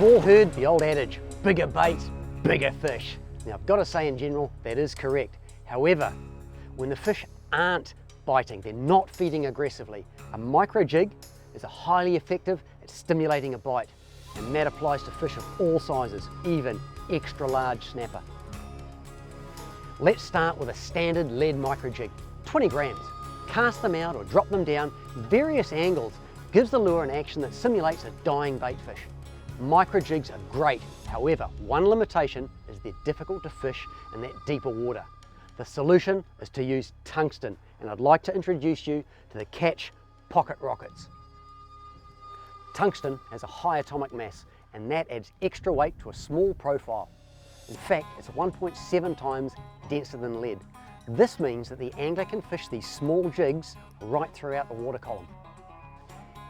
all heard the old adage, bigger bait, bigger fish. Now I've got to say in general, that is correct. However, when the fish aren't biting, they're not feeding aggressively, a micro jig is highly effective at stimulating a bite, and that applies to fish of all sizes, even extra large snapper. Let's start with a standard lead micro jig, 20 grams. Cast them out or drop them down various angles gives the lure an action that simulates a dying bait fish. Micro jigs are great, however, one limitation is they're difficult to fish in that deeper water. The solution is to use tungsten, and I'd like to introduce you to the Catch pocket rockets. Tungsten has a high atomic mass, and that adds extra weight to a small profile. In fact, it's 1.7 times denser than lead. This means that the angler can fish these small jigs right throughout the water column.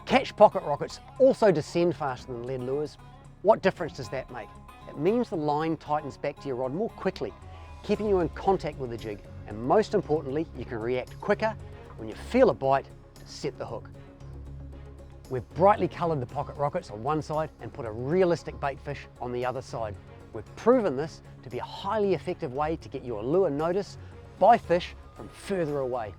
Catch pocket rockets also descend faster than lead lures. What difference does that make? It means the line tightens back to your rod more quickly, keeping you in contact with the jig, and most importantly, you can react quicker when you feel a bite to set the hook. We've brightly coloured the pocket rockets on one side and put a realistic bait fish on the other side. We've proven this to be a highly effective way to get your lure noticed by fish from further away.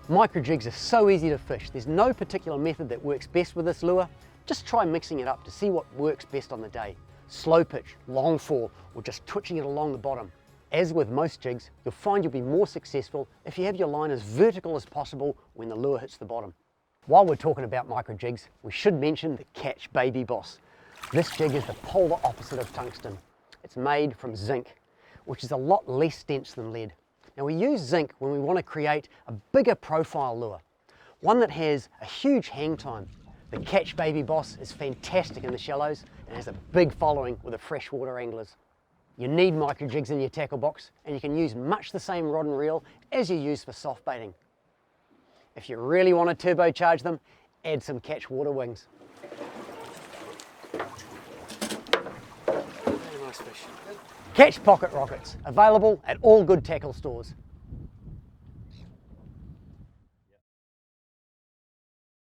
Micro jigs are so easy to fish. There's no particular method that works best with this lure. Just try mixing it up to see what works best on the day. Slow pitch, long fall, or just twitching it along the bottom. As with most jigs, you'll find you'll be more successful if you have your line as vertical as possible when the lure hits the bottom. While we're talking about micro jigs, we should mention the Catch Baby Boss. This jig is the polar opposite of tungsten. It's made from zinc, which is a lot less dense than lead. Now we use zinc when we want to create a bigger profile lure, one that has a huge hang time. The Catch Baby Boss is fantastic in the shallows and has a big following with the freshwater anglers. You need micro jigs in your tackle box, and you can use much the same rod and reel as you use for soft baiting. If you really want to turbocharge them, add some Catch water wings. Catch pocket rockets, available at all good tackle stores.